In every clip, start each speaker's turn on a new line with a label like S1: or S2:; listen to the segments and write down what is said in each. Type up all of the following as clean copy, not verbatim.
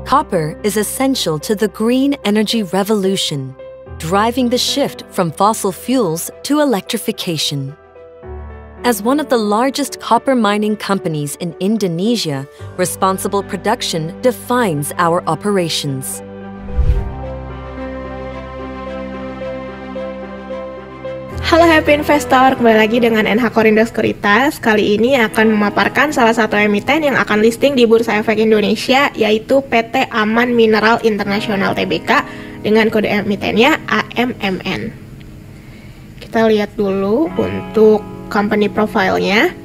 S1: Copper is essential to the green energy revolution, driving the shift from fossil fuels to electrification. As one of the largest copper mining companies in Indonesia, responsible production defines our operations.
S2: Halo Happy Investor, kembali lagi dengan NH Korindo Sekuritas. Kali ini akan memaparkan salah satu emiten yang akan listing di Bursa Efek Indonesia, yaitu PT Aman Mineral International Tbk dengan kode emitennya AMMN. Kita lihat dulu untuk company profile-nya.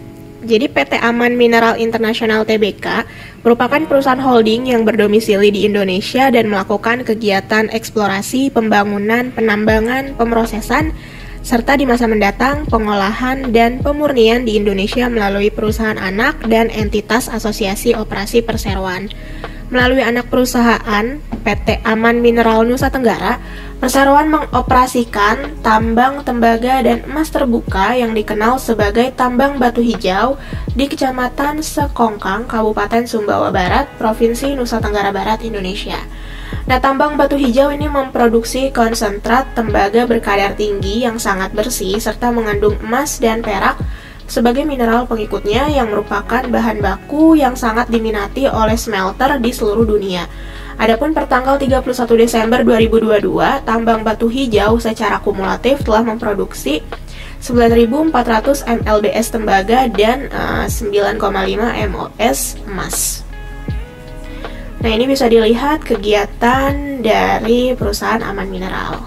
S2: Jadi PT Aman Mineral International Tbk merupakan perusahaan holding yang berdomisili di Indonesia dan melakukan kegiatan eksplorasi, pembangunan, penambangan, pemrosesan, serta di masa mendatang pengolahan dan pemurnian di Indonesia melalui perusahaan anak dan entitas asosiasi operasi perseroan. Melalui anak perusahaan PT Aman Mineral Nusa Tenggara, perseroan mengoperasikan tambang tembaga dan emas terbuka yang dikenal sebagai tambang batu hijau di Kecamatan Sekongkang, Kabupaten Sumbawa Barat, Provinsi Nusa Tenggara Barat, Indonesia. Nah, tambang batu hijau ini memproduksi konsentrat tembaga berkadar tinggi yang sangat bersih serta mengandung emas dan perak sebagai mineral pengikutnya yang merupakan bahan baku yang sangat diminati oleh smelter di seluruh dunia. Adapun per tanggal 31 Desember 2022, tambang batu hijau secara kumulatif telah memproduksi 9.400 mlbs tembaga dan 9,5 mos emas. Nah, ini bisa dilihat kegiatan dari perusahaan Aman Mineral.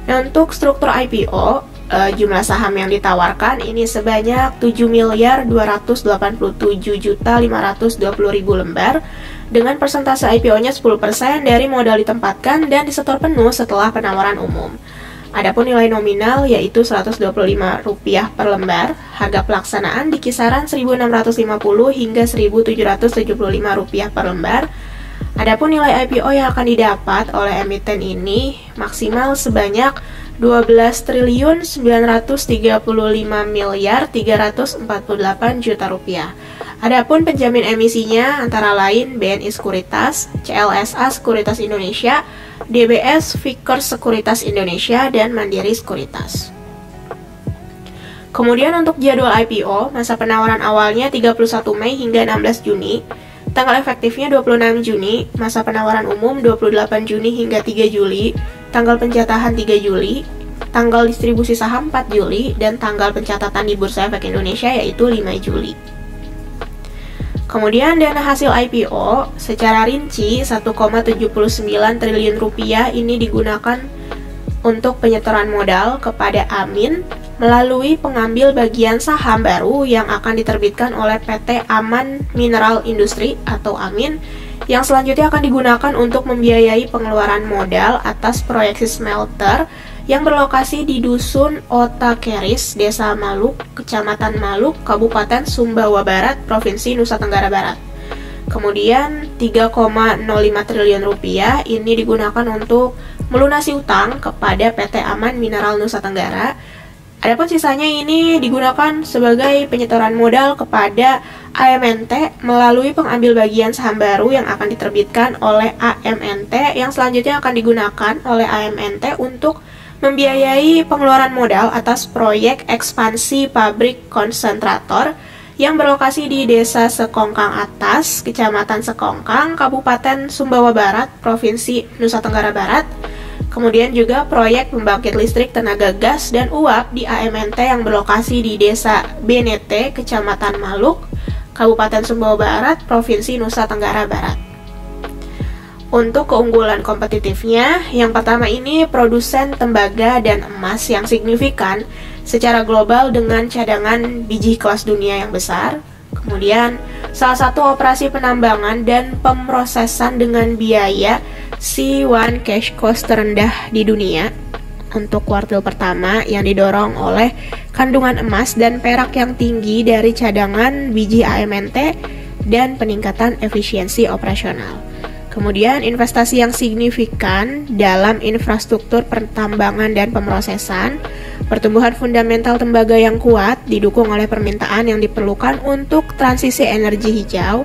S2: Nah, untuk struktur IPO, jumlah saham yang ditawarkan ini sebanyak 7.287.520.000 lembar dengan persentase IPO-nya 10% dari modal ditempatkan dan disetor penuh setelah penawaran umum. Adapun nilai nominal yaitu Rp125 per lembar, harga pelaksanaan di kisaran Rp1.650 hingga Rp1.775 per lembar. Adapun nilai IPO yang akan didapat oleh emiten ini maksimal sebanyak Rp12.935.348.000.000. Adapun penjamin emisinya antara lain BNI Sekuritas, CLSA Sekuritas Indonesia, DBS Vickers Sekuritas Indonesia, dan Mandiri Sekuritas. Kemudian untuk jadwal IPO, masa penawaran awalnya 31 Mei hingga 16 Juni, tanggal efektifnya 26 Juni, masa penawaran umum 28 Juni hingga 3 Juli, tanggal pencatahan 3 Juli, tanggal distribusi saham 4 Juli, dan tanggal pencatatan di Bursa Efek Indonesia yaitu 5 Juli. Kemudian dana hasil IPO secara rinci 1,79 triliun rupiah ini digunakan untuk penyetoran modal kepada Amin melalui pengambil bagian saham baru yang akan diterbitkan oleh PT Aman Mineral Industri atau Amin, yang selanjutnya akan digunakan untuk membiayai pengeluaran modal atas proyeksi smelter yang berlokasi di Dusun Otakeris, Desa Maluk, Kecamatan Maluk, Kabupaten Sumbawa Barat, Provinsi Nusa Tenggara Barat. Kemudian 3,05 triliun rupiah ini digunakan untuk melunasi utang kepada PT Aman Mineral Nusa Tenggara. Adapun sisanya ini digunakan sebagai penyetoran modal kepada AMNT melalui pengambil bagian saham baru yang akan diterbitkan oleh AMNT, yang selanjutnya akan digunakan oleh AMNT untuk membiayai pengeluaran modal atas proyek ekspansi pabrik konsentrator yang berlokasi di Desa Sekongkang Atas, Kecamatan Sekongkang, Kabupaten Sumbawa Barat, Provinsi Nusa Tenggara Barat. Kemudian juga proyek pembangkit listrik tenaga gas dan uap di AMNT yang berlokasi di Desa Benete, Kecamatan Maluk, Kabupaten Sumbawa Barat, Provinsi Nusa Tenggara Barat. Untuk keunggulan kompetitifnya, yang pertama ini produsen tembaga dan emas yang signifikan secara global dengan cadangan biji kelas dunia yang besar. Kemudian, salah satu operasi penambangan dan pemrosesan dengan biaya C1 cash cost terendah di dunia untuk kuartil pertama yang didorong oleh kandungan emas dan perak yang tinggi dari cadangan biji AMNT dan peningkatan efisiensi operasional. Kemudian investasi yang signifikan dalam infrastruktur pertambangan dan pemrosesan, pertumbuhan fundamental tembaga yang kuat didukung oleh permintaan yang diperlukan untuk transisi energi hijau,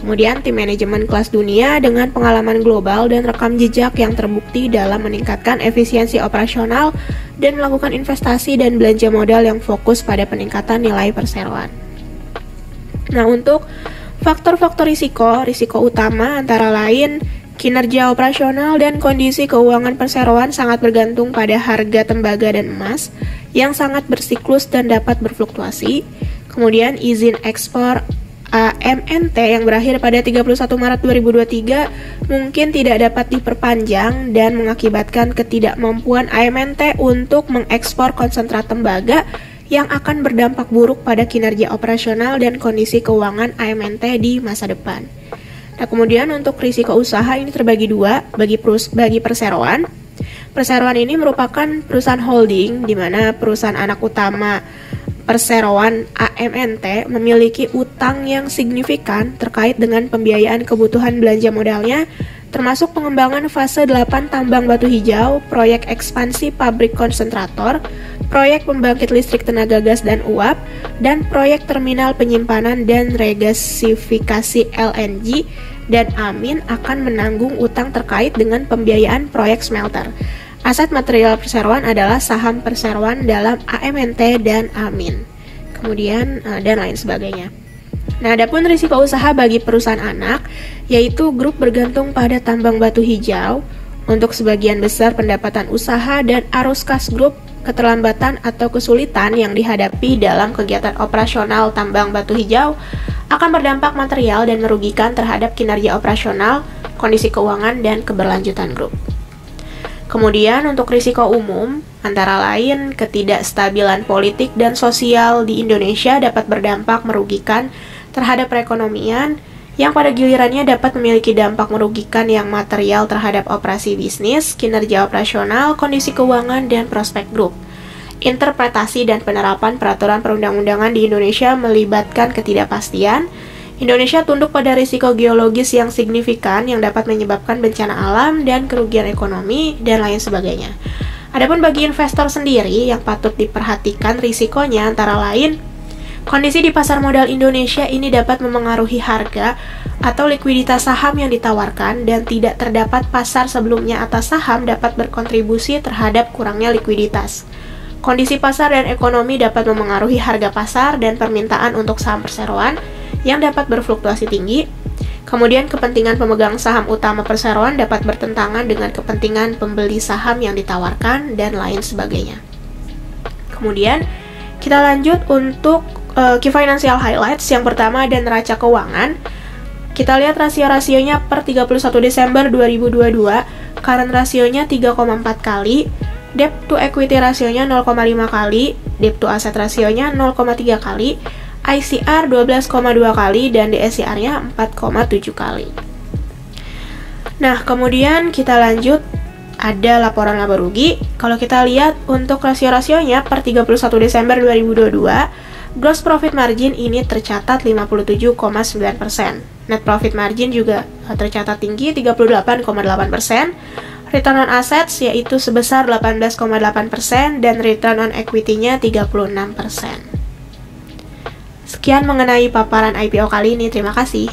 S2: Kemudian tim manajemen kelas dunia dengan pengalaman global dan rekam jejak yang terbukti dalam meningkatkan efisiensi operasional dan melakukan investasi dan belanja modal yang fokus pada peningkatan nilai perseroan. Nah, untuk faktor-faktor risiko utama antara lain kinerja operasional dan kondisi keuangan perseroan sangat bergantung pada harga tembaga dan emas yang sangat bersiklus dan dapat berfluktuasi. Kemudian izin ekspor AMNT yang berakhir pada 31 Maret 2023 mungkin tidak dapat diperpanjang dan mengakibatkan ketidakmampuan AMNT untuk mengekspor konsentrat tembaga yang akan berdampak buruk pada kinerja operasional dan kondisi keuangan AMNT di masa depan. Nah, kemudian untuk risiko usaha ini terbagi dua bagi perseroan. Perseroan ini merupakan perusahaan holding di mana perusahaan anak utama perseroan AMNT memiliki utang yang signifikan terkait dengan pembiayaan kebutuhan belanja modalnya, termasuk pengembangan fase 8 tambang batu hijau, proyek ekspansi pabrik konsentrator, proyek pembangkit listrik tenaga gas dan uap, dan proyek terminal penyimpanan dan regasifikasi LNG, dan Amin akan menanggung utang terkait dengan pembiayaan proyek smelter. Aset material perseroan adalah saham perseroan dalam AMNT dan Amin. Kemudian dan lain sebagainya. Nah, adapun risiko usaha bagi perusahaan anak, yaitu grup bergantung pada tambang batu hijau. Untuk sebagian besar pendapatan usaha dan arus kas grup, keterlambatan atau kesulitan yang dihadapi dalam kegiatan operasional tambang batu hijau akan berdampak material dan merugikan terhadap kinerja operasional, kondisi keuangan, dan keberlanjutan grup. Kemudian untuk risiko umum, antara lain ketidakstabilan politik dan sosial di Indonesia dapat berdampak merugikan terhadap perekonomian yang pada gilirannya dapat memiliki dampak merugikan yang material terhadap operasi bisnis, kinerja operasional, kondisi keuangan, dan prospek grup. Interpretasi dan penerapan peraturan perundang-undangan di Indonesia melibatkan ketidakpastian. Indonesia tunduk pada risiko geologis yang signifikan yang dapat menyebabkan bencana alam dan kerugian ekonomi, dan lain sebagainya. Adapun bagi investor sendiri yang patut diperhatikan risikonya antara lain, kondisi di pasar modal Indonesia ini dapat memengaruhi harga atau likuiditas saham yang ditawarkan, dan tidak terdapat pasar sebelumnya atas saham dapat berkontribusi terhadap kurangnya likuiditas. Kondisi pasar dan ekonomi dapat memengaruhi harga pasar dan permintaan untuk saham perseroan yang dapat berfluktuasi tinggi. Kemudian kepentingan pemegang saham utama perseroan dapat bertentangan dengan kepentingan pembeli saham yang ditawarkan, dan lain sebagainya. Kemudian kita lanjut untuk Key Financial Highlights. Yang pertama ada neraca keuangan. Kita lihat rasio-rasionya per 31 Desember 2022. Current rasionya 3,4 kali, debt to equity rasionya 0,5 kali, debt to asset rasionya 0,3 kali, ICR 12,2 kali, dan DSCR-nya 4,7 kali. Nah, kemudian kita lanjut, ada laporan laba rugi. Kalau kita lihat untuk rasio-rasionya per 31 Desember 2022, gross profit margin ini tercatat 57,9%. Net profit margin juga tercatat tinggi 38,8%. Return on assets yaitu sebesar 18,8%, dan return on equity-nya 36%. Sekian mengenai paparan IPO kali ini, terima kasih.